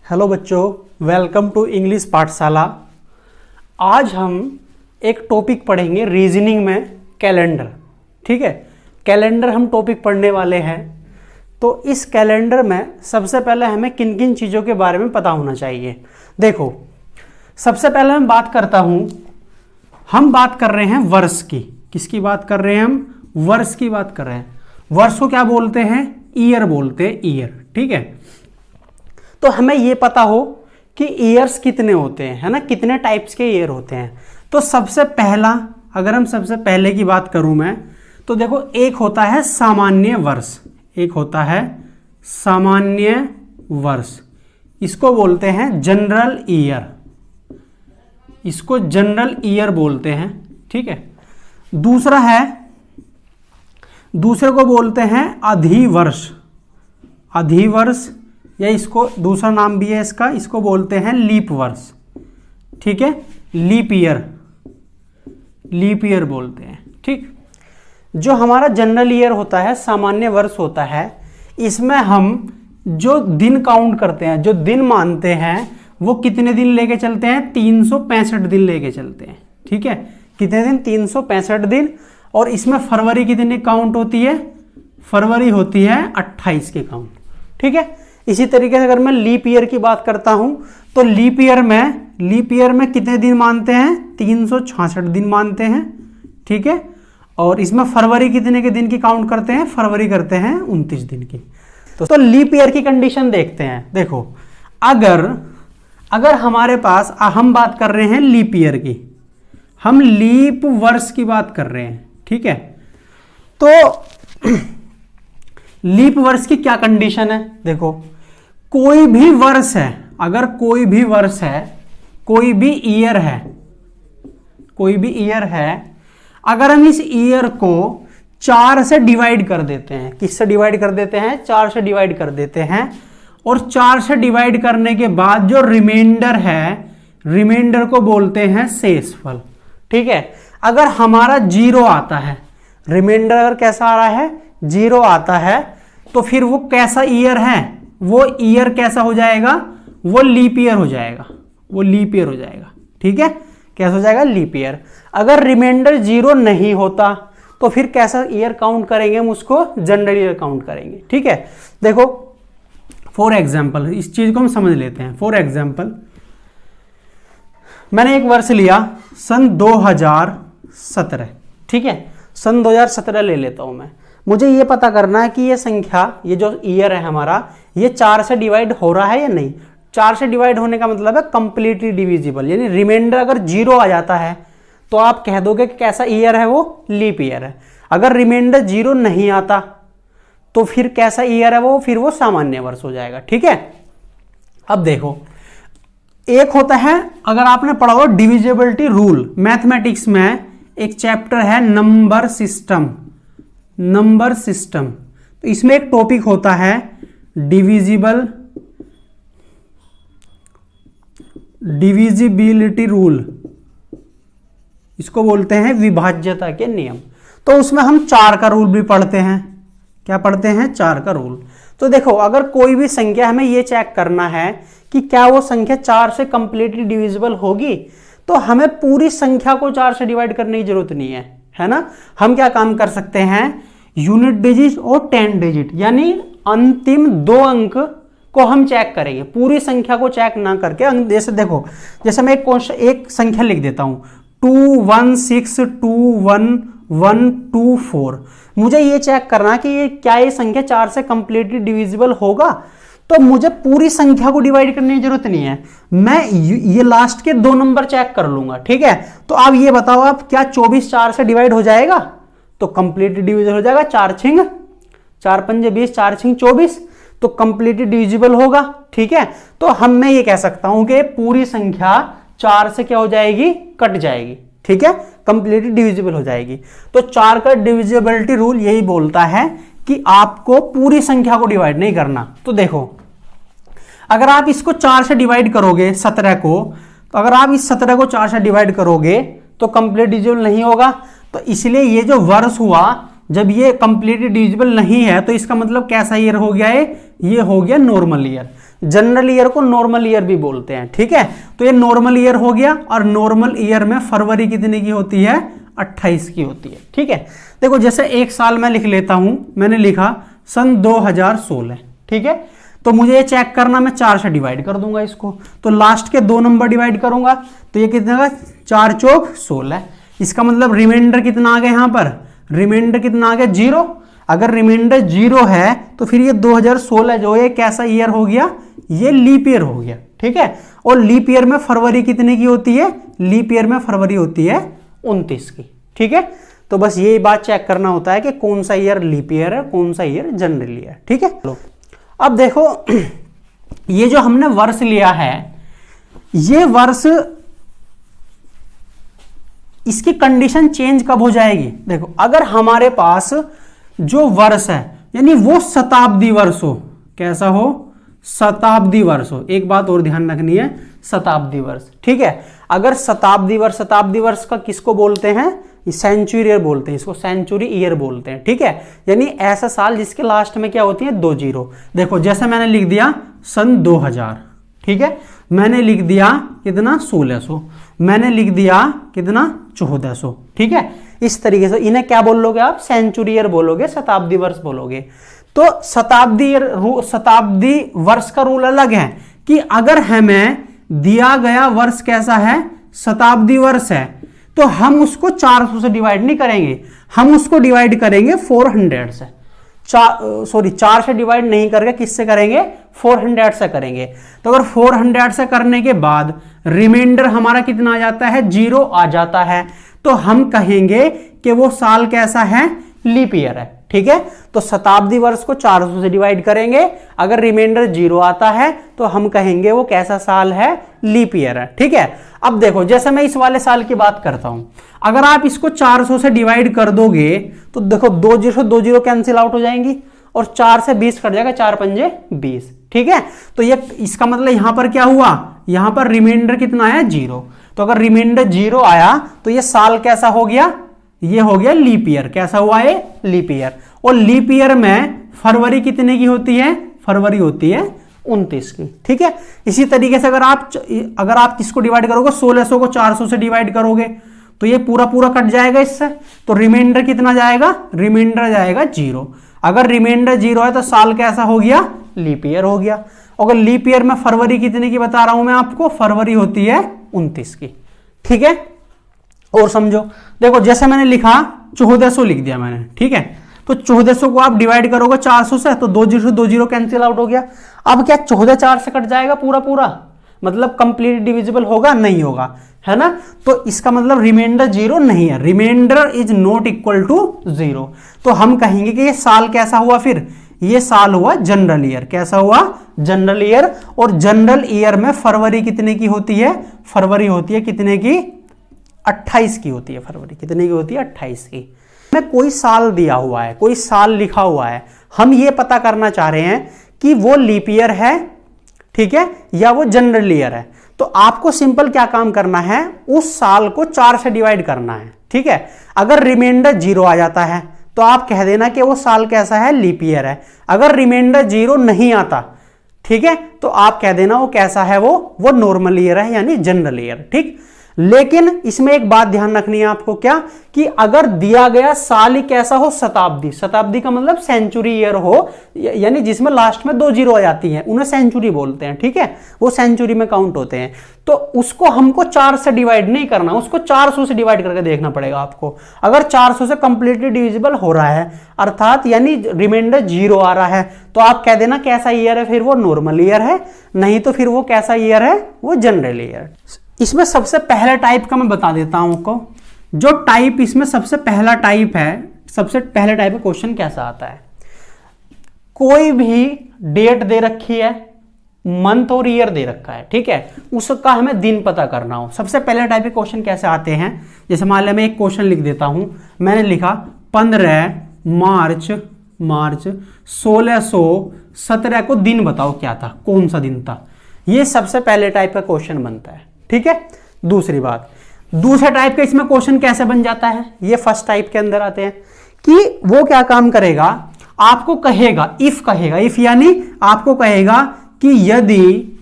Hello बच्चों, welcome to English पाठशाला। आज हम एक टॉपिक पढ़ेंगे रीजनिंग में, कैलेंडर। ठीक है, कैलेंडर हम टॉपिक पढ़ने वाले हैं। तो इस कैलेंडर में सबसे पहले हमें किन किन चीज़ों के बारे में पता होना चाहिए। देखो, सबसे पहले मैं बात करता हूँ, हम बात कर रहे हैं वर्ष की। किसकी बात कर रहे हैं हम? वर्ष की बात कर रहे हैं। वर्ष को क्या बोलते हैं? ईयर बोलते हैं, ईयर। ठीक है, तो हमें ये पता हो कि ईयर्स कितने होते हैं, है ना, कितने टाइप्स के ईयर होते हैं। तो सबसे पहला, अगर हम सबसे पहले की बात करूं मैं, तो देखो, एक होता है सामान्य वर्ष। एक होता है सामान्य वर्ष, इसको बोलते हैं जनरल ईयर। इसको जनरल ईयर बोलते हैं। ठीक है, दूसरे को बोलते हैं अधिवर्ष। अधिवर्ष, या इसको दूसरा नाम भी है इसका, इसको बोलते हैं लीप वर्ष। ठीक है, लीप ईयर, लीप ईयर बोलते हैं। ठीक, जो हमारा जनरल ईयर होता है, सामान्य वर्ष होता है, इसमें हम जो दिन काउंट करते हैं, जो दिन मानते हैं, वो कितने दिन लेके चलते हैं? 365 दिन लेके चलते हैं। ठीक है, कितने दिन? 365 दिन। और इसमें फरवरी कितने काउंट होती है? फरवरी होती है 28 के काउंट। ठीक है, इसी तरीके से अगर मैं लीप ईयर की बात करता हूं, तो लीप ईयर में कितने दिन मानते हैं? 366 दिन मानते हैं। ठीक है, और इसमें फरवरी कितने के दिन की काउंट करते हैं? फरवरी करते हैं 29 दिन की। तो लीप ईयर की कंडीशन देखते हैं। देखो, अगर हमारे पास, हम बात कर रहे हैं लीप ईयर की, हम लीप वर्ष की बात कर रहे हैं। ठीक है, तो लीप वर्ष की क्या कंडीशन है? देखो, कोई भी वर्ष है, अगर कोई भी वर्ष है, कोई भी ईयर है, अगर हम इस ईयर को 4 से डिवाइड कर देते हैं, किससे डिवाइड कर देते हैं? 4 से डिवाइड कर देते हैं। और 4 से डिवाइड करने के बाद जो रिमाइंडर है, रिमाइंडर को बोलते हैं शेषफल। ठीक है, अगर हमारा 0 आता है, रिमाइंडर अगर कैसा आ रहा है? 0 आता है, तो फिर वो कैसा ईयर है? वो ईयर कैसा हो जाएगा? वो लीप ईयर हो जाएगा। वो लीप ईयर हो जाएगा। ठीक है, कैसा हो जाएगा? Leap year. अगर रिमाइंडर 0 नहीं होता, तो फिर कैसा ईयर काउंट करेंगे? हम उसको जनरल ईयर काउंट करेंगे। ठीक है, देखो, फॉर एग्जाम्पल, इस चीज को हम समझ लेते हैं। फॉर एग्जाम्पल, मैंने एक वर्ष लिया, सन 2017। ठीक है, सन 2017 ले लेता हूं मैं। मुझे ये पता करना है कि ये संख्या, ये जो ईयर है हमारा, ये 4 से डिवाइड हो रहा है या नहीं। 4 से डिवाइड होने का मतलब है कंप्लीटली डिविजिबल, यानी रिमाइंडर अगर 0 आ जाता है, तो आप कह दोगे कि कैसा ईयर है? वो लीप ईयर है। अगर रिमाइंडर 0 नहीं आता, तो फिर कैसा ईयर है वो? फिर वो सामान्य वर्ष हो जाएगा। ठीक है, अब देखो, एक होता है, अगर आपने पढ़ा हो डिविजिबिलिटी रूल, मैथमेटिक्स में एक चैप्टर है नंबर सिस्टम। नंबर सिस्टम, तो इसमें एक टॉपिक होता है डिविजिबिलिटी रूल, इसको बोलते हैं विभाज्यता के नियम। तो उसमें हम 4 का रूल भी पढ़ते हैं। क्या पढ़ते हैं? 4 का रूल। तो देखो, अगर कोई भी संख्या, हमें ये चेक करना है कि क्या वो संख्या 4 से कंप्लीटली डिविजिबल होगी, तो हमें पूरी संख्या को 4 से डिवाइड करने की जरूरत नहीं है ना। हम क्या काम कर सकते हैं? यूनिट डिजिट और 10 डिजिट, यानी अंतिम 2 अंक को हम चेक करेंगे, पूरी संख्या को चेक ना करके। जैसे देखो, जैसे मैं एक संख्या लिख देता हूं, 216211124। मुझे ये चेक करना कि क्या ये संख्या 4 से कंप्लीटली डिविजिबल होगा, तो मुझे पूरी संख्या को डिवाइड करने की जरूरत नहीं है। मैं ये लास्ट के 2 नंबर चेक कर लूंगा। ठीक है, तो आप ये बताओ, आप क्या 24 4 से डिवाइड हो जाएगा? तो कंप्लीटली डिविजिबल हो जाएगा। 4 5 20, 4 5 24, तो कंप्लीटली डिविजिबल होगा। ठीक है, तो मैं ये कह सकता हूं कि पूरी संख्या 4 से क्या हो जाएगी? कट जाएगी। ठीक है, कंप्लीटली डिविजिबल हो जाएगी। तो 4 का डिविजिबिलिटी रूल यही बोलता है कि आपको पूरी संख्या को डिवाइड नहीं करना। तो देखो, अगर आप इसको 4 से डिवाइड करोगे, 17 को, तो अगर आप इस 17 को 4 से डिवाइड करोगे, तो कंप्लीट डिविजिबल नहीं होगा। तो इसलिए ये जो वर्ष हुआ, जब ये कंप्लीटली डिविजिबल नहीं है तो इसका मतलब कैसा ईयर हो गया है, ये हो गया नॉर्मल ईयर। जनरल ईयर को नॉर्मल ईयर भी बोलते हैं, ठीक है। तो ये नॉर्मल ईयर हो गया, और नॉर्मल ईयर में फरवरी कितने की होती है, 28 की होती है, ठीक है। देखो जैसे एक साल मैं लिख लेता हूं, मैंने लिखा सन 2016, ठीक है। तो मुझे ये चेक करना, मैं 4 से डिवाइड कर दूंगा इसको, तो लास्ट के 2 नंबर डिवाइड करूंगा तो ये कितना का 4 चौक 16। इसका मतलब रिमाइंडर कितना आ गया, यहां पर रिमाइंडर कितना आ गया 0। अगर रिमाइंडर 0 है तो फिर ये 2016 जो है कैसा ईयर हो गया, ये लीप ईयर हो गया, ठीक है। और लीप ईयर में फरवरी कितने की होती है, लीप ईयर में फरवरी होती है 29 की, ठीक है। तो बस यही बात चेक करना होता है कि कौन सा ईयर लीप ईयर है, कौन सा ईयर जनरल ईयर, ठीक है। अब देखो ये जो हमने वर्ष लिया है, ये वर्ष, इसकी कंडीशन चेंज कब हो जाएगी। देखो अगर हमारे पास जो वर्ष है यानी वो शताब्दी वर्ष हो, कैसा हो, शताब्दी वर्ष हो। एक बात और ध्यान रखनी है, शताब्दी वर्ष, ठीक है। अगर शताब्दी वर्ष का किसको बोलते हैं, सेंचुरी ईयर बोलते हैं, इसको सेंचुरी ईयर बोलते हैं, ठीक है। यानी ऐसा साल जिसके लास्ट में क्या होती है 2 जीरो। देखो जैसे मैंने लिख दिया सन 2000, ठीक है, मैंने लिख दिया कितना 1600, मैंने लिख दिया कितना 1400, ठीक है। इस तरीके से इन्हें क्या बोलोगे आप, सेंचुरी ईयर बोलोगे, शताब्दी वर्ष बोलोगे। तो शताब्दी वर्ष का रूल अलग है कि अगर हमें दिया गया वर्ष कैसा है, शताब्दी वर्ष है, तो हम उसको 400 से डिवाइड नहीं करेंगे, हम उसको डिवाइड करेंगे 400 से। 4 से डिवाइड नहीं करके किससे करेंगे, 400 से करेंगे। तो अगर 400 से करने के बाद रिमाइंडर हमारा कितना आ जाता है, 0 आ जाता है, तो हम कहेंगे कि वो साल कैसा है, लीप ईयर है, ठीक है। तो शताब्दी वर्ष को 400 से डिवाइड करेंगे, अगर रिमाइंडर 0 आता है तो हम कहेंगे वो कैसा साल है, लीप ईयर है, ठीक है। अब देखो जैसे मैं इस वाले साल की बात करता हूं, अगर आप इसको 400 से डिवाइड कर दोगे तो देखो 2 जीरो कैंसिल आउट हो जाएंगी, और 4 से 20 कट जाएगा, 4 पंजे 20, ठीक है। तो ये इसका मतलब यहां पर क्या हुआ, यहां पर रिमाइंडर कितना आया 0। तो अगर रिमाइंडर 0 आया तो ये साल कैसा हो गया, ये हो गया लीप ईयर। कैसा हुआ ये, लीप ईयर। और लीप ईयर में फरवरी कितने की होती है, फरवरी होती है 29 की, ठीक है। इसी तरीके से अगर आप किसको डिवाइड करोगे, 1600 को 400 से डिवाइड करोगे तो ये पूरा कट जाएगा इससे, तो रिमाइंडर कितना जाएगा, रिमाइंडर जाएगा 0। अगर रिमाइंडर 0 है तो साल कैसा हो गया, लीप ईयर हो गया। अगर लीप ईयर में फरवरी कितने की बता रहा हूं मैं आपको, फरवरी होती है 29 की, ठीक है। और समझो, देखो जैसे मैंने लिखा 1400 लिख दिया मैंने, ठीक है। तो 1400 को आप डिवाइड करोगे 400 से, तो 2 जीरो कैंसिल आउट हो गया। अब क्या 14 4 से कट जाएगा पूरा, मतलब कंप्लीट डिविजिबल होगा, नहीं होगा, है ना। तो इसका मतलब रिमाइंडर 0 नहीं है, reminder is not equal to 0। तो हम कहेंगे कि ये साल कैसा हुआ, फिर ये साल हुआ जनरल ईयर। कैसा हुआ, जनरल ईयर। और जनरल ईयर में फरवरी कितने की होती है, फरवरी होती है कितने की, 28 की होती है। फरवरी कितने की होती है, 28 की। में कोई साल दिया हुआ है, कोई साल लिखा हुआ है, हम ये पता करना चाह रहे हैं कि वो लीप ईयर है, ठीक है, या वो जनरल ईयर है। तो आपको सिंपल क्या काम करना है, उस साल को 4 से डिवाइड करना है, ठीक है। अगर रिमाइंडर 0 आ जाता है तो आप कह देना कि वो साल कैसा है, लीप ईयर है। अगर रिमाइंडर 0 नहीं आता, ठीक है, तो आप कह देना वो कैसा है, वो नॉर्मल ईयर है, यानी जनरल ईयर, ठीक। लेकिन इसमें एक बात ध्यान रखनी है आपको, क्या कि अगर दिया गया साल ही कैसा हो, शताब्दी, शताब्दी का मतलब सेंचुरी ईयर हो, यानी जिसमें लास्ट में 2 जीरो आ जाती हैं, उन्हें सेंचुरी बोलते हैं, ठीक है, वो सेंचुरी में काउंट होते हैं। तो उसको हमको 4 से डिवाइड नहीं करना, उसको 400 से डिवाइड करके देखना पड़ेगा आपको। अगर 400 से कंप्लीटली डिविजिबल हो रहा है, अर्थात यानी रिमाइंडर 0 आ रहा है, तो आप कह देना कैसा ईयर है, फिर वो नॉर्मल ईयर है, नहीं तो फिर वो कैसा ईयर है, वो जनरल ईयर। इसमें सबसे पहला टाइप का मैं बता देता हूं आपको, जो टाइप इसमें सबसे पहला टाइप है, सबसे पहले टाइप का क्वेश्चन कैसा आता है, कोई भी डेट दे रखी है, मंथ और ईयर दे रखा है, ठीक है, उसका हमें दिन पता करना हो। सबसे पहले टाइप के क्वेश्चन कैसे आते हैं, जैसे मान लिया मैं एक क्वेश्चन लिख देता हूं, मैंने लिखा 15 मार्च 1617 को दिन बताओ क्या था, कौन सा दिन था। ये सबसे पहले टाइप का क्वेश्चन बनता है, ठीक है। दूसरी बात, दूसरे टाइप का इसमें क्वेश्चन कैसे बन जाता है, ये फर्स्ट टाइप के अंदर आते हैं कि वो क्या काम करेगा, आपको कहेगा, इफ कहेगा, इफ यानी आपको कहेगा कि यदि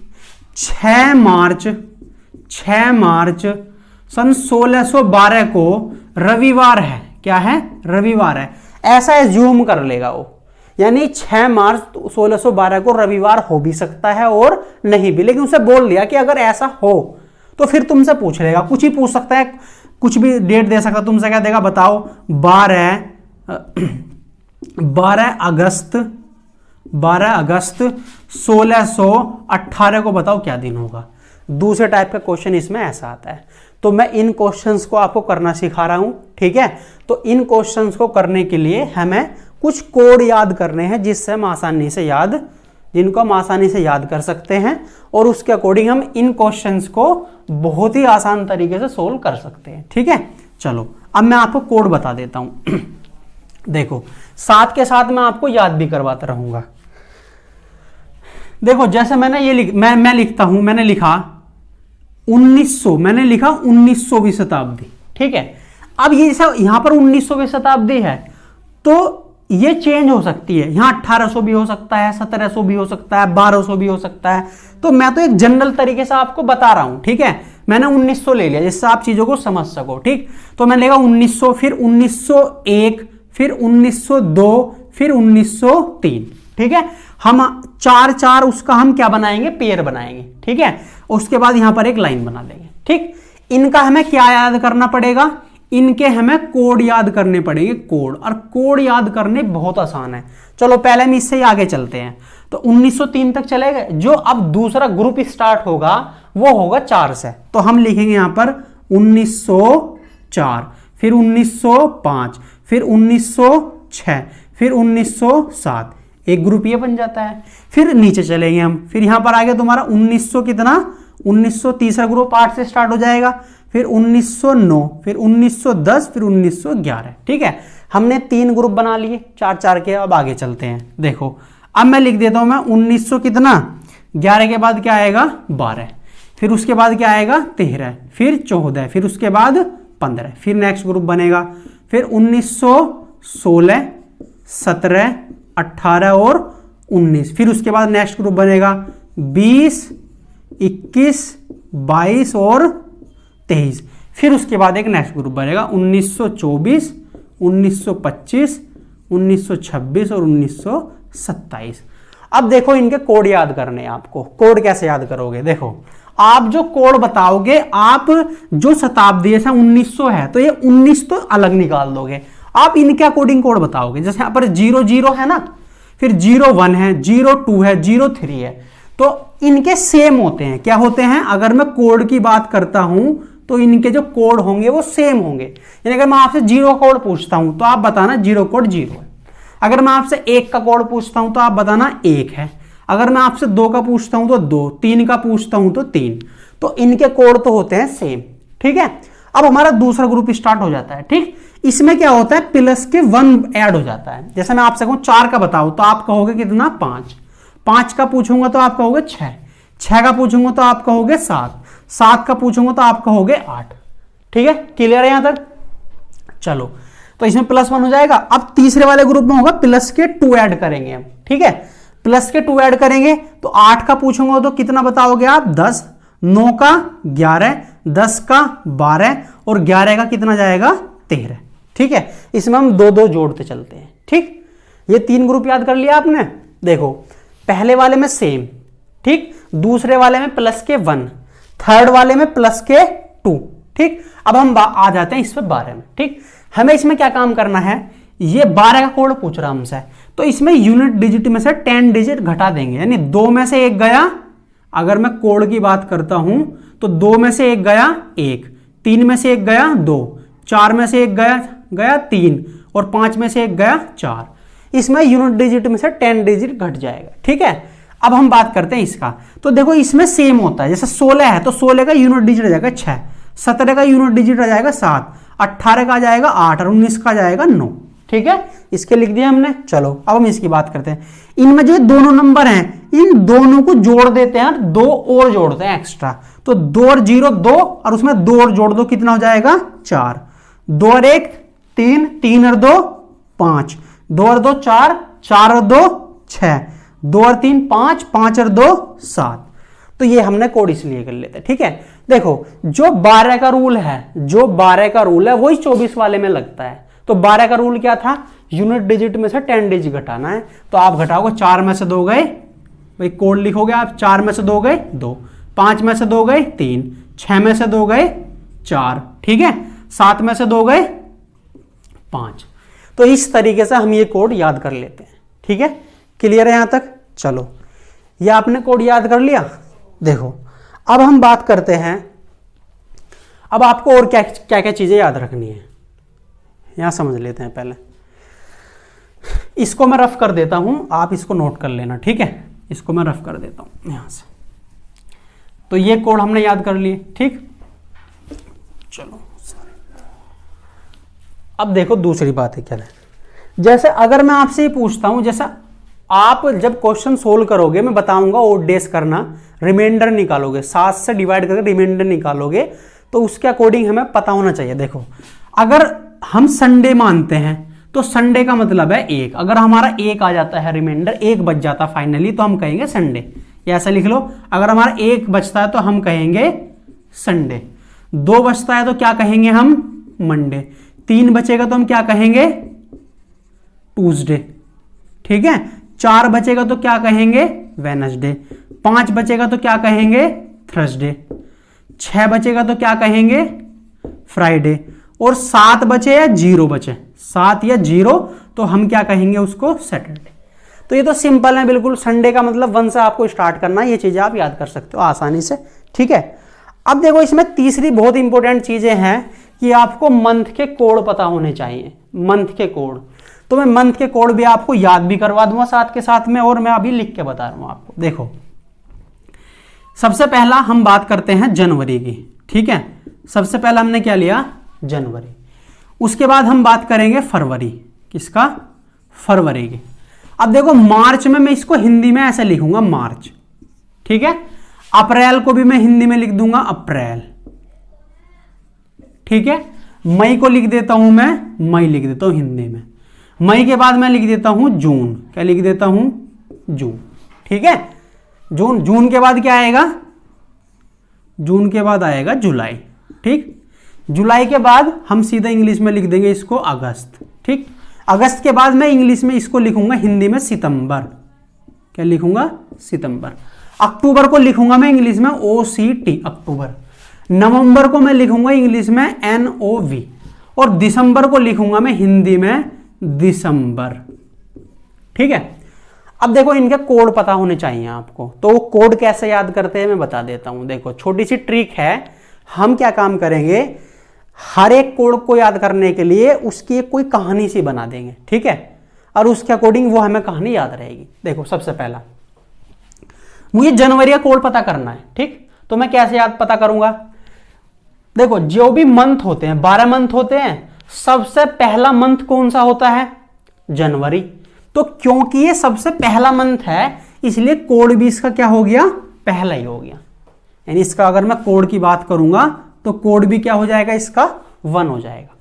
6 मार्च सन 1612 को रविवार है, क्या है, रविवार है, ऐसा एज्यूम कर लेगा वो, यानी 6 मार्च 1612 को रविवार हो भी सकता है और नहीं भी, लेकिन उसे बोल दिया कि अगर ऐसा हो तो फिर तुमसे पूछ लेगा, कुछ ही पूछ सकता है, कुछ भी डेट दे सकता है, तुमसे क्या देगा बताओ, 12 अगस्त 1618 को बताओ क्या दिन होगा। दूसरे टाइप का क्वेश्चन इसमें ऐसा आता है। तो मैं इन क्वेश्चंस को आपको करना सिखा रहा हूं, ठीक है। तो इन क्वेश्चंस को करने के लिए हमें कुछ कोड याद करने हैं जिनको हम आसानी से याद कर सकते हैं, और उसके अकॉर्डिंग हम इन क्वेश्चंस को बहुत ही आसान तरीके से सोल्व कर सकते हैं, ठीक है। चलो अब मैं आपको कोड बता देता हूं देखो, साथ के साथ मैं आपको याद भी करवाता रहूंगा। देखो जैसे मैंने ये मैं लिखता हूं, मैंने लिखा 1900वीं शताब्दी, ठीक है। अब ये यहां पर 1900वीं शताब्दी है तो ये चेंज हो सकती है, यहां 1800 भी हो सकता है, 1700 भी हो सकता है, 1200 भी हो सकता है। तो मैं तो एक जनरल तरीके से आपको बता रहा हूं, ठीक है। मैंने 1900 ले लिया जिससे आप चीजों को समझ सको, ठीक। तो मैं लेगा 1900, फिर 1901, फिर 1902, फिर 1903, ठीक है। हम 4 उसका हम क्या बनाएंगे, पेयर बनाएंगे, ठीक है। उसके बाद यहां पर एक लाइन बना लेंगे, ठीक। इनका हमें क्या याद करना पड़ेगा, इनके हमें कोड याद करने पड़ेंगे, कोड, और कोड याद करने बहुत आसान है। चलो पहले हम इससे ही आगे चलते हैं। तो 1903 तक चले गए, जो अब दूसरा ग्रुप स्टार्ट होगा वो होगा 4 से, तो हम लिखेंगे यहां पर 1904, फिर 1905, फिर 1906, फिर 1907, एक ग्रुप ये बन जाता है। फिर नीचे चलेंगे हम, फिर यहां पर आगे तुम्हारा 1900 कितना, 1900 तीसरा ग्रुप 8 से स्टार्ट हो जाएगा, फिर 1909, फिर 1910, फिर 1911, ठीक है। हमने 3 ग्रुप बना लिए 4 के। अब आगे चलते हैं। देखो अब मैं लिख देता हूं मैं 1900 कितना, 11 के बाद क्या आएगा 12, फिर उसके बाद क्या आएगा 13, फिर 14, फिर उसके बाद 15, फिर नेक्स्ट ग्रुप बनेगा, फिर 1916, 17, 18 और 19, फिर उसके बाद नेक्स्ट ग्रुप बनेगा 20, 21, 22 और 23, फिर उसके बाद एक नेक्स्ट ग्रुप बनेगा 1924, 1925, 1926 और 1927। अब देखो इनके कोड याद करने हैं आपको। कोड कैसे याद करोगे, देखो आप जो कोड बताओगे, आप जो शताब्दी जैसे 1900 है तो ये 19 तो अलग निकाल दोगे, आप इनके अकॉर्डिंग कोड बताओगे। जैसे यहाँ पर 00 है ना, फिर 01 है, 02 है, 03 है, तो इनके सेम होते हैं। क्या होते हैं, अगर मैं कोड की बात करता हूं तो इनके जो कोड होंगे वो सेम होंगे। यानी अगर मैं आपसे 0 कोड पूछता हूं तो आप बताना 0 कोड 0 है। अगर मैं आपसे 1 का कोड पूछता हूं तो आप बताना 1 है। अगर मैं आपसे 2 का पूछता हूं तो 2, 3 का पूछता हूं तो 3। तो इनके कोड तो होते हैं सेम, ठीक है। अब हमारा दूसरा ग्रुप स्टार्ट हो जाता है, ठीक। इसमें क्या होता है, प्लस के 1 ऐड हो जाता है। जैसे मैं आपसे कहूं 4 का बताओ तो आप कहोगे कितना 5, 5 का पूछूंगा तो आप कहोगे 6, 6 का पूछूंगा तो आप कहोगे 7, 7 का पूछूंगा तो आप कहोगे 8, ठीक है। क्लियर है यहां तक। चलो तो इसमें +1 हो जाएगा। अब तीसरे वाले ग्रुप में होगा प्लस के 2 ऐड करेंगे हम, ठीक है। प्लस के 2 ऐड करेंगे तो 8 का पूछूंगा तो कितना बताओगे आप 10, 9 का 11, 10 का 12 और 11 का कितना जाएगा 13, ठीक है। इसमें हम 2-2 जोड़ते चलते हैं, ठीक। ये 3 ग्रुप याद कर लिया आपने। देखो पहले वाले में सेम, ठीक, दूसरे वाले में प्लस के 1, थर्ड वाले में प्लस के 2, ठीक। अब हम आ जाते हैं इस पे 12 में, ठीक। हमें इसमें क्या काम करना है, ये 12 का कोड पूछ रहा हमसे, तो इसमें यूनिट डिजिट में से 10 डिजिट घटा देंगे, यानी 2 में से 1 गया। अगर मैं कोड की बात करता हूं तो 2 में से 1 गया 1, 3 में से 1 गया 2, 4 में से 1 गया 3 और 5 में से 1 गया 4। इसमें यूनिट डिजिट में से 10 डिजिट घट जाएगा, ठीक है। अब हम बात करते हैं इसका। तो देखो इसमें सेम होता है, जैसे 16 है तो 16 का यूनिट डिजिट आ जाएगा 6, 17 का यूनिट डिजिट आ जाएगा 7, 18 का आ जाएगा 8 और 19 का आ जाएगा 9, ठीक है। इसके लिख दिया हमने। चलो अब हम इसकी बात करते हैं। इनमें जो दोनों नंबर हैं इन दोनों को जोड़ देते हैं, 2 और जोड़ते हैं एक्स्ट्रा। तो 2 और 0 2 और उसमें 2 और जोड़ दो, कितना हो जाएगा 4, 2 और 1 3, 3 और 2 5, 2 और 2 4, 4 और 2 6, 2 और 3 5, 5 और 2 7। तो ये हमने कोड इसलिए कर लेते हैं, ठीक है। देखो जो 12 का रूल है, जो 12 का रूल है वही 24 वाले में लगता है। तो 12 का रूल क्या था, यूनिट डिजिट में से 10 डिजिट घटाना है। तो आप घटाओगे, 4 में से 2 गए, भाई कोड लिखोगे आप, 4 में से 2 गए 2, 5 में से 2 गए 3, 6 में से 2 गए 4, ठीक है, 7 में से 2 गए 5। तो इस तरीके से हम ये कोड याद कर लेते हैं, ठीक है। क्लियर है यहां तक? चलो, ये आपने कोड याद कर लिया। देखो अब हम बात करते हैं, अब आपको और क्या क्या क्या चीजें याद रखनी है, यहां समझ लेते हैं। पहले इसको मैं रफ कर देता हूं, आप इसको नोट कर लेना, ठीक है। इसको मैं रफ कर देता हूं यहां से। तो ये कोड हमने याद कर लिए, ठीक। चलो अब देखो दूसरी बात है क्या है। जैसे अगर मैं आपसे ये पूछता हूं, जैसा आप जब क्वेश्चन सोल्व करोगे, मैं बताऊंगा ओड डेज करना, रिमाइंडर निकालोगे, 7 से डिवाइड करके रिमाइंडर निकालोगे, तो उसके अकॉर्डिंग हमें पता होना चाहिए। देखो अगर हम संडे मानते हैं तो संडे का मतलब है 1। अगर हमारा 1 आ जाता है रिमाइंडर, 1 बच जाता फाइनली, तो हम कहेंगे संडे। या ऐसा लिख लो, अगर हमारा 1 बचता है तो हम कहेंगे संडे। 2 बचता है तो क्या कहेंगे हम, मंडे। 3 बचेगा तो हम क्या कहेंगे, ट्यूसडे, ठीक है। 4 बचेगा तो क्या कहेंगे, वेडनेसडे। 5 बचेगा तो क्या कहेंगे, थर्सडे। 6 बचेगा तो क्या कहेंगे, फ्राइडे। और 7 बचे या 0 बचे, 7 या 0, तो हम क्या कहेंगे उसको, सैटरडे। तो ये तो सिंपल है बिल्कुल। संडे का मतलब 1 से आपको स्टार्ट करना है, ये चीजें आप याद कर सकते हो आसानी से, ठीक है। अब देखो इसमें तीसरी बहुत इंपॉर्टेंट चीजें हैं कि आपको मंथ के कोड पता होने चाहिए, मंथ के कोड। तो मैं मंथ के कोड भी आपको याद भी करवा दूंगा साथ के साथ में, और मैं अभी लिख के बता रहा हूं आपको। देखो सबसे पहला हम बात करते हैं जनवरी की, ठीक है। सबसे पहला हमने क्या लिया, जनवरी। उसके बाद हम बात करेंगे फरवरी, किसका, फरवरी की। अब देखो मार्च में मैं इसको हिंदी में ऐसे लिखूंगा मार्च, ठीक है। अप्रैल को भी मैं हिंदी में लिख दूंगा अप्रैल, ठीक है। मई को लिख देता हूं मैं, मई लिख देता हूं हिंदी में। मई के बाद मैं लिख देता हूं जून, क्या लिख देता हूं, जून, ठीक है। जून, जून के बाद क्या आएगा, जून के बाद आएगा जुलाई, ठीक। जुलाई के बाद हम सीधा इंग्लिश में लिख देंगे इसको अगस्त, ठीक। अगस्त के बाद मैं इंग्लिश में इसको लिखूंगा हिंदी में सितंबर, क्या लिखूंगा, सितंबर। अक्टूबर को लिखूंगा मैं इंग्लिश में OCT, अक्टूबर। नवंबर को मैं लिखूंगा इंग्लिश में NOV, और दिसंबर को लिखूंगा मैं हिंदी में दिसंबर, ठीक है। अब देखो इनके कोड पता होने चाहिए आपको, तो वो कोड कैसे याद करते हैं मैं बता देता हूं। देखो छोटी सी ट्रिक है, हम क्या काम करेंगे, हर एक कोड को याद करने के लिए उसकी एक कोई कहानी सी बना देंगे, ठीक है, और उसके अकॉर्डिंग वो हमें कहानी याद रहेगी। देखो सबसे पहला मुझे जनवरी का कोड पता करना है, ठीक। तो मैं कैसे याद पता करूंगा, देखो जो भी मंथ होते हैं, 12 मंथ होते हैं, सबसे पहला मंथ कौन सा होता है, जनवरी। तो क्योंकि ये सबसे पहला मंथ है, इसलिए कोड भी इसका क्या हो गया, पहला ही हो गया। यानी इसका अगर मैं कोड की बात करूंगा तो कोड भी क्या हो जाएगा, इसका 1 हो जाएगा।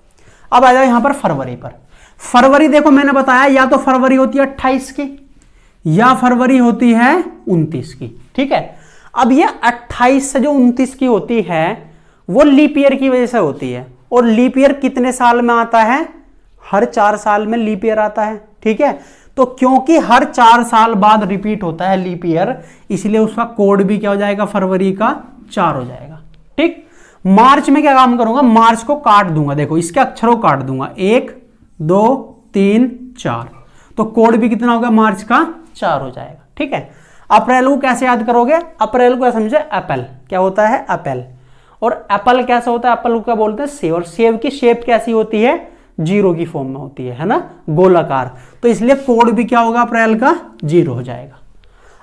अब आ जाओ यहां पर फरवरी पर। फरवरी देखो मैंने बताया, या तो फरवरी होती है 28 की, या फरवरी होती है 29 की, ठीक है। अब ये 28 से जो 29 की होती है वो लीप ईयर की वजह से होती है, और लीप ईयर कितने साल में आता है, हर 4 साल में लीप ईयर आता है, ठीक है। तो क्योंकि हर 4 साल बाद रिपीट होता है लीप ईयर, इसलिए उसका कोड भी क्या हो जाएगा, फरवरी का 4 हो जाएगा, ठीक। मार्च में क्या काम करूंगा, मार्च को काट दूंगा, देखो इसके अक्षरों को काट दूंगा, 1 2 3 4, तो कोड भी कितना होगा, मार्च का 4 हो जाएगा, ठीक है। अप्रैल को कैसे याद करोगे, अप्रैल को समझे एप्पल, क्या होता है, एप्पल। और एप्पल कैसा होता है, एप्पल को क्या बोलते हैं, सेव। और सेव की शेप कैसी होती है, 0 की फॉर्म में होती है ना, गोलाकार। तो इसलिए कोड भी क्या होगा, अप्रैल का 0 हो जाएगा।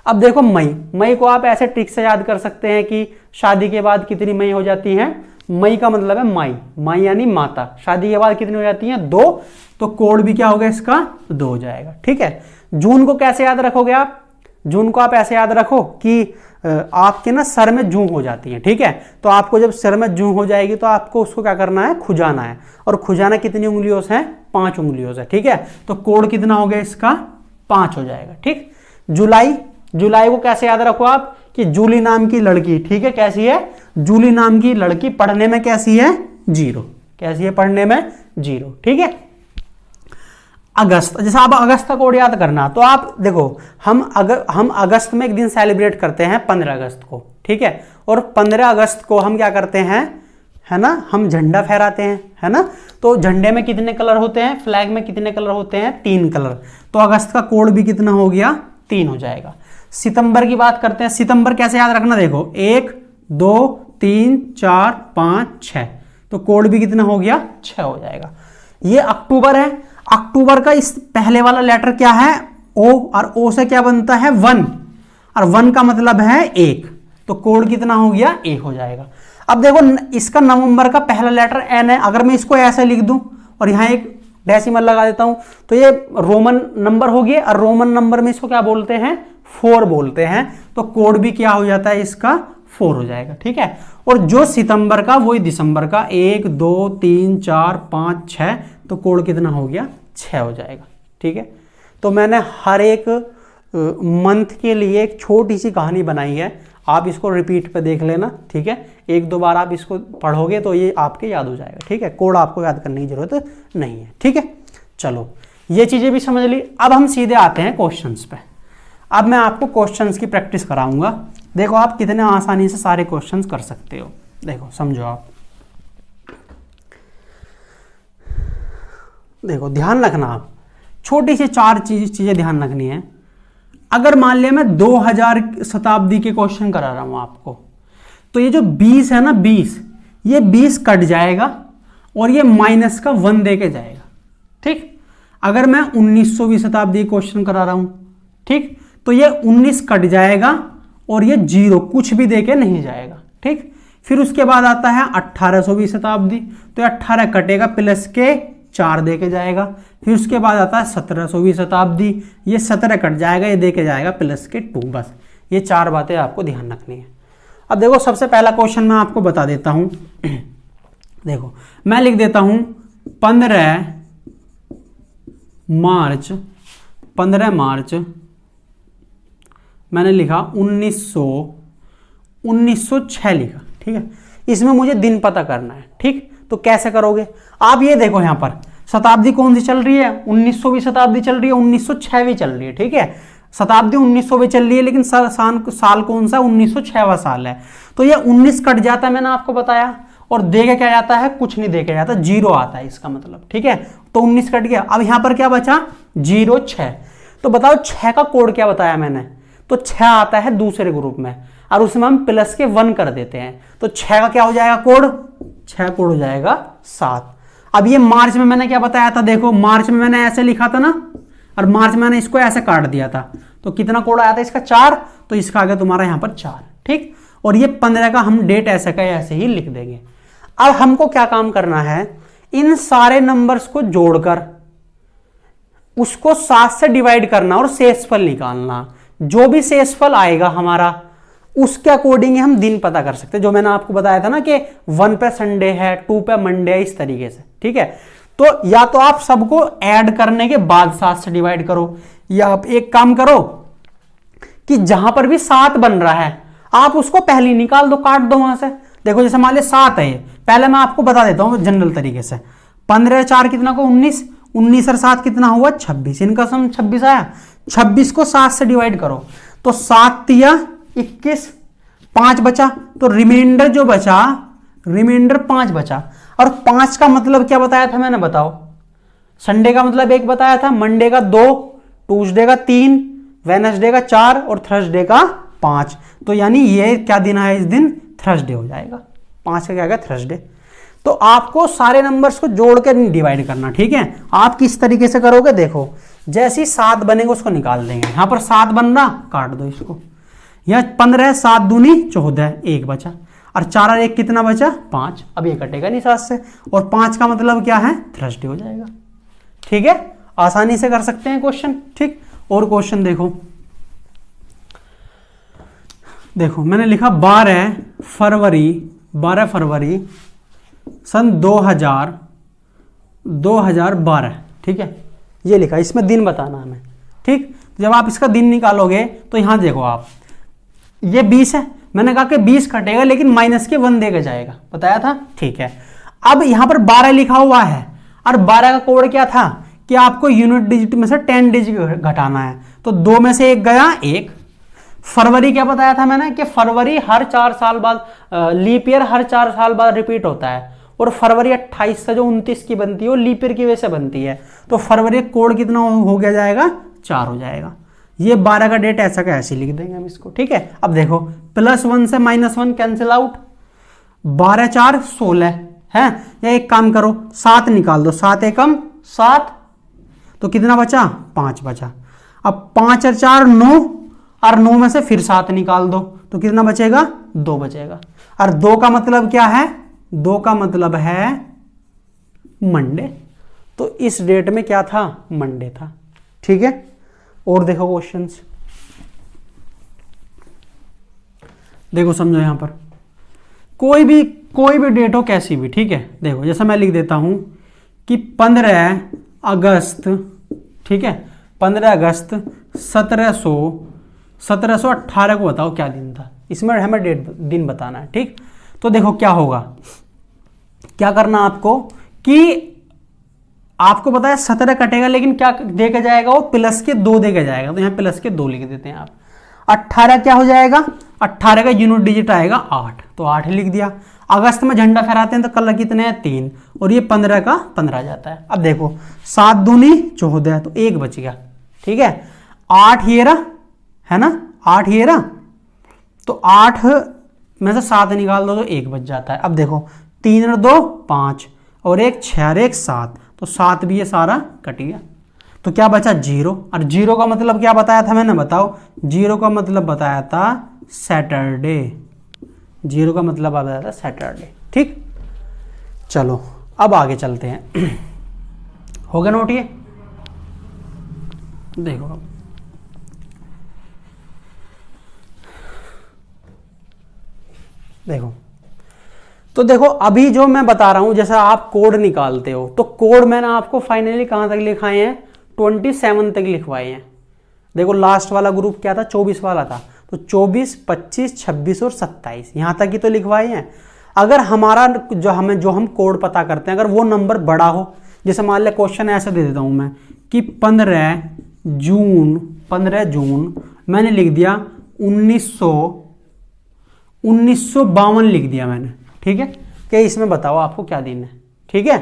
अब देखो मई, मई को आप ऐसे ट्रिक से याद कर सकते हैं कि शादी के बाद कितनी मई हो जाती है, मई का मतलब है माई, माई यानी माता। शादी के बाद कितनी हो जाती है, 2, तो कोड भी क्या होगा इसका, 2 हो जाएगा, ठीक है। जून को कैसे याद रखोगे आप, जून को आप ऐसे याद रखो कि आपके ना सर में जूं हो जाती है, ठीक है। तो आपको जब सर में जूं हो जाएगी तो आपको उसको क्या करना है, खुजाना है। और खुजाना कितनी उंगलियों से है, 5 उंगलियों से, ठीक है। तो कोड कितना हो गया इसका, 5 हो जाएगा, ठीक। जुलाई, जुलाई को कैसे याद रखो आप कि जूली नाम की लड़की, ठीक है, कैसी है, जूली नाम की लड़की, पढ़ने में कैसी है, 0, कैसी है पढ़ने में, 0, ठीक है। अगस्त, जैसे आप अगस्त का कोड याद करना, तो आप देखो हम अगस्त में एक दिन सेलिब्रेट करते हैं 15 अगस्त को, ठीक है। और 15 अगस्त को हम क्या करते हैं, है ना, हम झंडा फहराते हैं, है ना। तो झंडे में कितने कलर होते हैं, फ्लैग में कितने कलर होते हैं, 3 कलर। तो अगस्त का कोड भी कितना हो गया, 3 हो जाएगा। सितंबर की बात करते हैं, सितंबर कैसे याद रखना, देखो 1 2 3 4 5 6, तो कोड भी कितना हो गया, 6 हो जाएगा। ये अक्टूबर है, अक्टूबर का इस पहले वाला लेटर क्या है, ओ, और ओ से क्या बनता है, 1, और 1 का मतलब है 1, तो कोड कितना हो गया, 1 हो जाएगा। अब देखो इसका नवंबर का पहला लेटर एन है, अगर मैं इसको ऐसे लिख दूं और यहां एक डेसिमल लगा देता हूं तो ये रोमन नंबर हो गया, और रोमन नंबर में इसको क्या बोलते हैं, 4 बोलते हैं। तो कोड भी क्या हो जाता है इसका, 4 हो जाएगा, ठीक है। और जो सितंबर का वही दिसंबर का, 1 2 3 4 5 6, तो कोड कितना हो गया, 6 हो जाएगा, ठीक है। तो मैंने हर एक मंथ के लिए एक छोटी सी कहानी बनाई है, आप इसको रिपीट पे देख लेना, ठीक है। 1-2 बार आप इसको पढ़ोगे तो ये आपके याद हो जाएगा, ठीक है। कोड आपको याद करने की जरूरत नहीं है, ठीक है। चलो ये चीजें भी समझ ली। अब हम सीधे आते हैं क्वेश्चंस पे। अब मैं आपको क्वेश्चंस की प्रैक्टिस कराऊंगा, देखो आप कितने आसानी से सारे क्वेश्चंस कर सकते हो। देखो समझो आप, देखो ध्यान रखना, आप छोटी सी 4 चीजें ध्यान रखनी है। अगर मान लिया मैं 2000 शताब्दी के क्वेश्चन करा रहा हूं आपको, तो ये जो 20 है ना, 20, ये 20 कट जाएगा और ये माइनस का 1 दे के जाएगा, ठीक। अगर मैं 1900वीं शताब्दी क्वेश्चन करा रहा हूं, ठीक, तो ये 19 कट जाएगा और ये 0 कुछ भी दे के नहीं जाएगा, ठीक। फिर उसके बाद आता है 1800वीं शताब्दी, तो 18 कटेगा प्लस के 4 दे के जाएगा। फिर उसके बाद आता है 1700वीं शताब्दी, ये 17 कट जाएगा, ये दे के जाएगा प्लस के 2। बस ये 4 बातें आपको ध्यान रखनी है। अब देखो सबसे पहला क्वेश्चन मैं आपको बता देता हूं। देखो मैं लिख देता हूं 15 मार्च मैंने लिखा 1906 लिखा, ठीक है। इसमें मुझे दिन पता करना है, ठीक। तो कैसे करोगे आप, ये देखो यहां पर शताब्दी कौन सी चल रही है, 1900वीं शताब्दी चल रही है, 1906वीं चल रही है, ठीक है। शताब्दी 1900वीं चल रही है, लेकिन साल कौन सा, 1906वां साल है। तो ये 19 कट जाता है, मैंने आपको बताया, और दे के क्या जाता है, कुछ नहीं दे के जाता, 0 आता है इसका मतलब, ठीक है। तो 19 कट गया, अब यहां पर क्या बचा, 0 6। तो बताओ 6 का कोड क्या बताया मैंने, तो 6 आता है दूसरे ग्रुप में, और उसमें हम प्लस के 1 कर देते हैं। तो 6 का क्या हो जाएगा कोड, 6 कोड हो जाएगा 7। अब ये मार्च में मैंने क्या बताया था, देखो मार्च में मैंने ऐसे लिखा था ना, और मार्च में मैंने इसको ऐसे काट दिया था, तो कितना कोड आया था इसका, 4। तो इसका आ गया तुम्हारा यहां पर 4, ठीक। और ये 15 का हम डेट ऐसे का ऐसे ही लिख देंगे। अब हमको क्या काम करना है, इन सारे नंबर्स को जोड़कर उसको 7 से डिवाइड करना और शेषफल निकालना। जो भी शेषफल आएगा हमारा, उसके अकॉर्डिंग हम दिन पता कर सकते हैं। जो मैंने आपको बताया था ना कि 1 पे संडे है, 2 पे मंडे है, इस तरीके से, ठीक है। तो या तो आप सबको ऐड करने के बाद 7 से डिवाइड करो, या आप एक काम करो कि जहां पर भी 7 बन रहा है आप उसको पहले निकाल दो, काट दो वहां से। देखो जैसे मान लिया 7 है, पहले मैं आपको बता देता हूं जनरल तरीके से। 15 4 कितना को 19, 19 और 7 कितना हुआ 26, इनका सम 26 आया। 26 को 7 से डिवाइड करो, तो 7 तिया 21, 5 बचा, तो रिमाइंडर जो बचा, रिमाइंडर 5 बचा। और 5 का मतलब क्या बताया था मैंने, बताओ। संडे का मतलब 1 बताया था, मंडे का 2, ट्यूसडे का 3, वेडनेसडे का 4 और थर्सडे का 5। तो यानी ये क्या दिन है, इस दिन थर्सडे हो जाएगा। 5 का क्या गया, थर्सडे। तो आपको सारे नंबर्स को जोड़ के डिवाइड करना, ठीक है। आप किस तरीके से करोगे, देखो जैसे ही 7 बनेगा उसको निकाल देंगे। यहां पर 7 बन रहा, काट दो इसको। यह 15, 7 दूनी 14, 1 बचा, और 4 और 1 कितना बचा, 5। अब ये कटेगा नहीं 7 से, और 5 का मतलब क्या है, थर्सडे हो जाएगा, ठीक है। आसानी से कर सकते हैं क्वेश्चन, ठीक। और क्वेश्चन देखो, देखो मैंने लिखा 12 फरवरी सन 2012, ठीक है, ये लिखा, इसमें दिन बताना हमें, ठीक। जब आप इसका दिन निकालोगे तो यहां देखो आप, ये 20 है, मैंने कहा कि 20 कटेगा लेकिन माइनस के 1 देगा जाएगा, बताया था, ठीक है। अब यहां पर 12 लिखा हुआ है और 12 का कोड क्या था कि आपको यूनिट डिजिट में से 10 डिजिट घटाना है, तो 2 में से 1 गया 1। फरवरी क्या बताया था मैंने कि फरवरी हर 4 साल बाद, लीप ईयर हर 4 साल बाद रिपीट होता है, और फरवरी 28 से जो 29 की बनती है वो लीप ईयर की वजह से बनती है, तो फरवरी कोड कितना हो गया जाएगा, 4 हो जाएगा। ये 12 का डेट ऐसा का ऐसे लिख देंगे हम इसको, ठीक है। अब देखो +1 से -1 कैंसिल आउट, 12 4 16 है, या एक काम करो 7 निकाल दो, 7 एकम 7, तो कितना बचा, 5 बचा। अब 5 और 4 9, और 9 में से फिर 7 निकाल दो, तो कितना बचेगा, 2 बचेगा। और 2 का मतलब क्या है, 2 का मतलब है मंडे, तो इस डेट में क्या था, मंडे था, ठीक है। और देखो क्वेश्चंस, देखो समझो यहां पर कोई भी डेट हो कैसी भी, ठीक है। देखो जैसा मैं लिख देता हूं कि 15 अगस्त, ठीक है, 15 अगस्त 1718 को बताओ क्या दिन था, इसमें हमें दिन बताना है, ठीक। तो देखो क्या होगा, क्या करना आपको कि आपको पता है 17 कटेगा लेकिन क्या देके जाएगा, वो +2 देके जाएगा, तो यहाँ +2 लिख देते हैं आप। 18 क्या हो जाएगा, 18 का यूनिट डिजिट आएगा 8, तो 8 लिख दिया। अगस्त में झंडा फहराते हैं तो कलर कितने हैं, 3, और ये 15 का 15 जाता है। अब देखो 7 दूनी 14, तो 1 बच गया, ठीक है। 8 ये रहा है ना, 8 ये रहा, तो 8 में से 7 निकाल दो तो 1 बच जाता है। अब देखो 3 और 2 5, और 1 6 और 1 7, तो 7 भी ये सारा कट गया, तो क्या बचा 0। और 0 का मतलब क्या बताया था मैंने, बताओ, 0 का मतलब बताया था सैटरडे, 0 का मतलब बताया था सैटरडे, ठीक। चलो अब आगे चलते हैं, हो गया नोट ये, देखो अब देखो, तो देखो अभी जो मैं बता रहा हूं, जैसा आप कोड निकालते हो, तो कोड मैंने आपको फाइनली कहां तक लिखाए हैं, 27 तक लिखवाए हैं। देखो लास्ट वाला ग्रुप क्या था, 24 वाला था, तो 24 25 26 और 27 यहां तक ही तो लिखवाए हैं। अगर हमारा जो हम कोड पता करते हैं, अगर वो नंबर बड़ा हो, जैसे मान लिया क्वेश्चन ऐसे दे देता हूं मैं कि 15 जून मैंने लिख दिया 1952 लिख दिया मैंने, ठीक है, कि इसमें बताओ आपको क्या दिन है, ठीक है।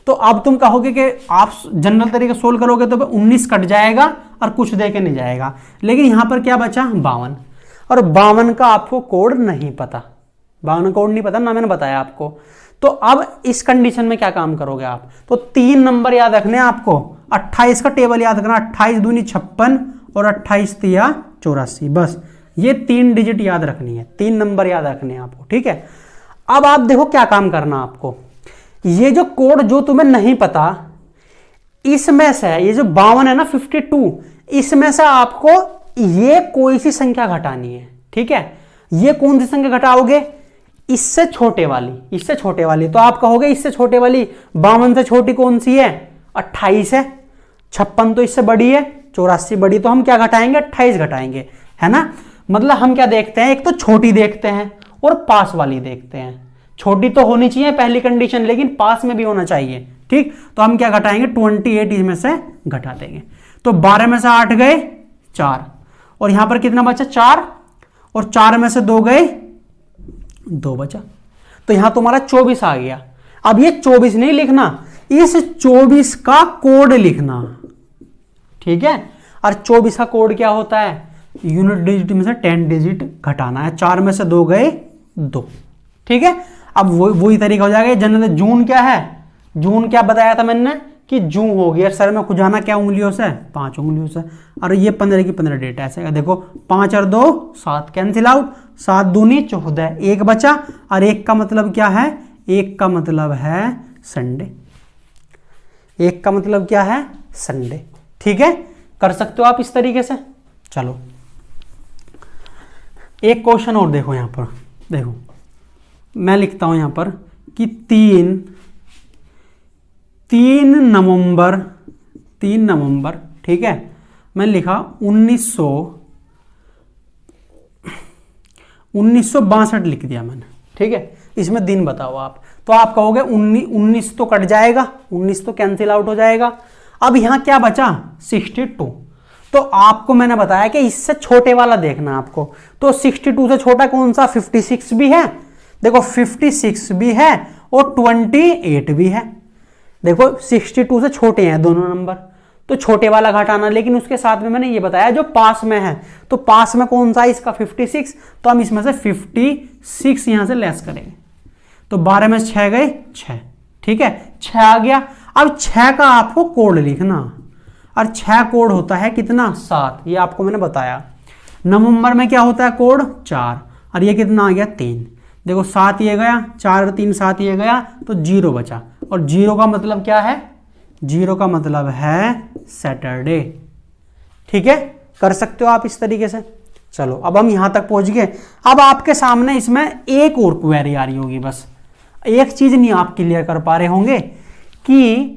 तो अब तुम कहोगे कि आप जनरल तरीके सोल्व करोगे तो 19 कट जाएगा और कुछ दे के नहीं जाएगा, लेकिन यहां पर क्या बचा 52, और 52 का आपको कोड नहीं पता, 52 कोड नहीं पता ना, मैंने बताया आपको। तो अब इस कंडीशन में क्या काम करोगे आप, तो 3 नंबर याद रखने आपको, 28 का टेबल याद रखना, 28 दूनी 56 और 28 तिया 84, बस ये 3 डिजिट याद रखनी है, 3 नंबर याद रखने हैं आपको, ठीक है। अब आप देखो क्या काम करना आपको, ये जो कोड जो तुम्हें नहीं पता, इसमें से ये जो 52 है ना 52, इसमें से आपको ये कोई सी संख्या घटानी है, ठीक है। ये कौन सी संख्या घटाओगे, इससे छोटे वाली, तो आप कहोगे इससे छोटे वाली 52 से छोटी कौन सी है, 28 है, 56 तो इससे बड़ी है, 84 बड़ी, तो हम क्या घटाएंगे, 28 घटाएंगे, है ना। मतलब हम क्या देखते हैं, एक तो छोटी देखते हैं और पास वाली देखते हैं, छोटी तो होनी चाहिए पहली कंडीशन, लेकिन पास में भी होना चाहिए, ठीक। तो हम क्या घटाएंगे, 28 इसमें से घटा देंगे, तो 12 में से 8 गए 4, और यहां पर कितना बचा 4, और 4 में से 2 गए 2 बचा, तो यहां तुम्हारा 24 आ गया। अब ये 24 नहीं लिखना, इस 24 का कोड लिखना, ठीक है। और 24 का कोड क्या होता है, यूनिट डिजिट में से 10 डिजिट घटाना है, 4 में से 2 गए 2, ठीक है। अब वही तरीका हो जाएगा। जनरल जून क्या है, जून क्या बताया था मैंने कि जून हो गया, सर में खुजाना क्या उंगलियों से, 5 उंगलियों से, और ये 15 की 15 डेट ऐसे, देखो 5 और 2 7 कैंसिल आउट, 7 दूनी 14, 1 बचा, और 1 का मतलब क्या है, 1 का मतलब है संडे, 1 का मतलब क्या है, संडे, ठीक है। कर सकते हो आप इस तरीके से। चलो एक क्वेश्चन और देखो यहाँ पर, देखो मैं लिखता हूं यहाँ पर कि 3 नवंबर, ठीक है, मैं लिखा 1962 लिख दिया मैंने, ठीक है। इसमें दिन बताओ आप, तो आप कहोगे 19 तो कट जाएगा, 19 तो कैंसिल आउट हो जाएगा। अब यहां क्या बचा 62, तो आपको मैंने बताया कि इससे छोटे वाला देखना आपको, तो 62 से छोटा कौन सा, 56 भी है, देखो 56 भी है और 28 भी है। देखो 62 से छोटे हैं दोनों नंबर, तो छोटे वाला घटाना, लेकिन उसके साथ में मैंने ये बताया जो पास में है, तो पास में कौन सा है इसका 56, तो हम इसमें से 56 यहां से लेस करेंगे, तो 12 में 6 गए 6, ठीक है, 6 आ गया। अब 6 का आपको कोड लिखना, और 6 कोड होता है कितना 7, ये आपको मैंने बताया। नवंबर में क्या होता है कोड 4, और ये कितना आ गया 3, देखो 7 ये गया, 4 और 3 7 ये गया, तो 0 बचा, और 0 का मतलब क्या है, 0 का मतलब है सैटरडे, ठीक है, कर सकते हो आप इस तरीके से। चलो अब हम यहां तक पहुंच गए। अब आपके सामने इसमें एक और क्वेरी आ रही होगी, बस एक चीज नहीं आप क्लियर कर पा रहे होंगे कि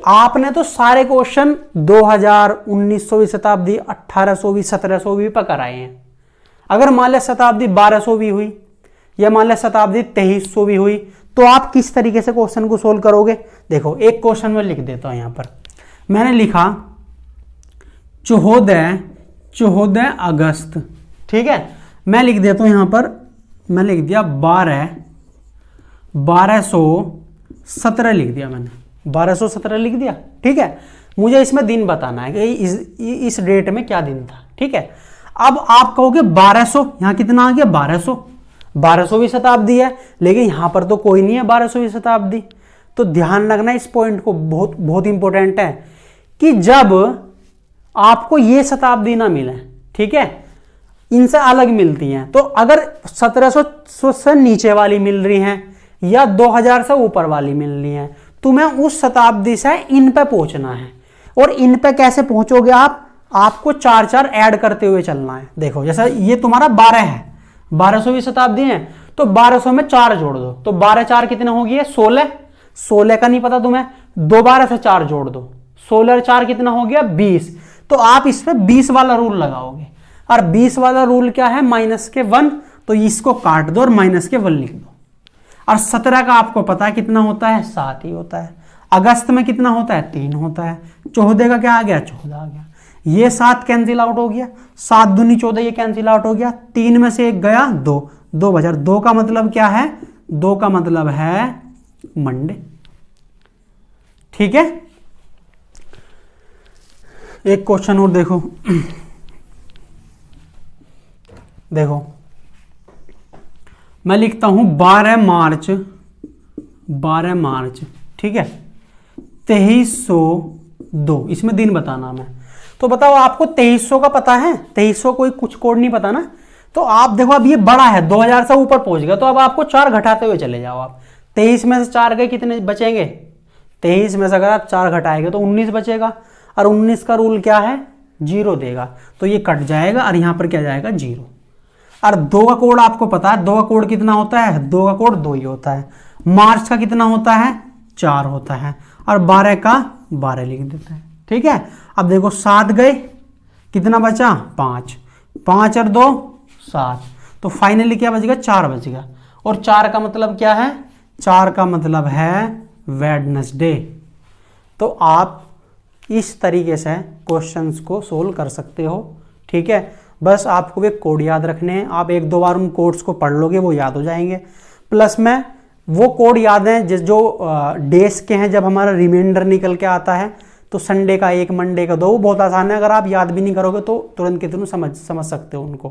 आपने तो सारे क्वेश्चन 2000, 1900वीं शताब्दी, 1800वीं, 1700वीं पर कराए हैं। अगर मान लिया शताब्दी 1200वीं हुई या मान लिया शताब्दी 2300वीं हुई, तो आप किस तरीके से क्वेश्चन को सोल्व करोगे। देखो एक क्वेश्चन में लिख देता हूं, यहां पर मैंने लिखा 14 अगस्त, ठीक है, मैं लिख देता हूं यहां पर, मैं लिख दिया 1217 लिख दिया मैंने, 1217 लिख दिया, ठीक है। मुझे इसमें दिन बताना है कि इस डेट में क्या दिन था, ठीक है। अब आप कहोगे 1200, यहां कितना आ गया 1200वीं शताब्दी है, लेकिन यहां पर तो कोई नहीं है 1200वीं शताब्दी। तो ध्यान रखना इस पॉइंट को, बहुत बहुत इंपॉर्टेंट है कि जब आपको ये शताब्दी ना मिले, ठीक है, इनसे अलग मिलती हैं, तो अगर 1700 से नीचे वाली मिल रही हैं या 2000 से ऊपर वाली मिल रही हैं, तुम्हें उस शताब्दी से इन पे पहुंचना है। और इन पे कैसे पहुंचोगे आपको 4 ऐड करते हुए चलना है। देखो जैसा ये तुम्हारा 12 है, 1200वीं शताब्दी है, तो 1200 में 4 जोड़ दो, तो 12 4 कितने हो गए 16, 16 का नहीं पता तुम्हें, दोबारा से 4 जोड़ दो, 16 और 4 कितना हो गया 20, तो आप इस पे 20 वाला रूल लगाओगे, और 20 वाला रूल क्या है -1, तो इसको काट दो और -1 लिख दो। और 17 का आपको पता है कितना होता है 7 ही होता है, अगस्त में कितना होता है 3 होता है, 14 का क्या आ गया 14 आ गया, ये 7 कैंसिल आउट हो गया, 7 दूनी 14 ये कैंसिल आउट हो गया, 3 में से 1 गया 2 बचा, 2 का मतलब क्या है, 2 का मतलब है मंडे, ठीक है। एक क्वेश्चन और देखो, देखो मैं लिखता हूं 12 मार्च, ठीक है, 2302, इसमें दिन बताना मैं, तो बताओ आपको 2300 का पता है, 2300 कोई कुछ कोड नहीं पता ना, तो आप देखो अब ये बड़ा है 2000 से ऊपर पहुंच गया, तो अब आपको 4 घटाते हुए चले जाओ आप, 23 में से 4 गए कितने बचेंगे, 23 में से अगर आप 4 घटाएंगे तो 19 बचेगा, और 19 का रूल क्या है 0 देगा, तो ये कट जाएगा और यहां पर क्या जाएगा 0। और 2 का कोड आपको पता है, 2 का कोड कितना होता है, 2 का कोड 2 ही होता है, मार्च का कितना होता है 4 होता है, और 12 का 12 लिख देते हैं, ठीक है। अब देखो 7 गए, कितना बचा 5, 5 और 2 7, तो फाइनली क्या बच गया 4 बच गया, और 4 का मतलब क्या है, 4 का मतलब है वेडनेसडे। तो आप इस तरीके से क्वेश्चंस को सोल्व कर सकते हो, ठीक है। बस आपको वे कोड याद रखने हैं, आप 1-2 बार उन कोड्स को पढ़ लोगे वो याद हो जाएंगे, प्लस में वो कोड याद हैं जो डेज के हैं, जब हमारा रिमाइंडर निकल के आता है, तो संडे का 1, मंडे का 2, वो बहुत आसान है, अगर आप याद भी नहीं करोगे तो तुरंत के तुरंत समझ सकते हो उनको।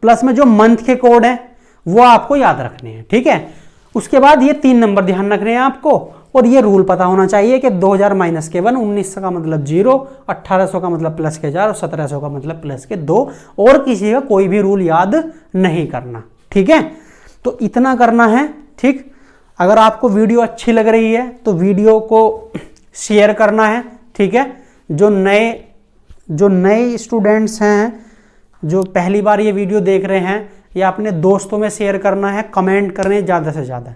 प्लस में जो मंथ के कोड हैं वो आपको याद रखने हैं, ठीक है। उसके बाद ये 3 नंबर ध्यान रखने हैं आपको, और ये रूल पता होना चाहिए कि 2000 -1, 1900 का मतलब 0, 1800 का मतलब +4 और 1700 का मतलब +2, और किसी का कोई भी रूल याद नहीं करना, ठीक है। तो इतना करना है, ठीक। अगर आपको वीडियो अच्छी लग रही है तो वीडियो को शेयर करना है, ठीक है। जो नए स्टूडेंट्स हैं, जो पहली बार ये वीडियो देख रहे हैं, या अपने दोस्तों में शेयर करना है, कमेंट करने ज़्यादा से ज़्यादा।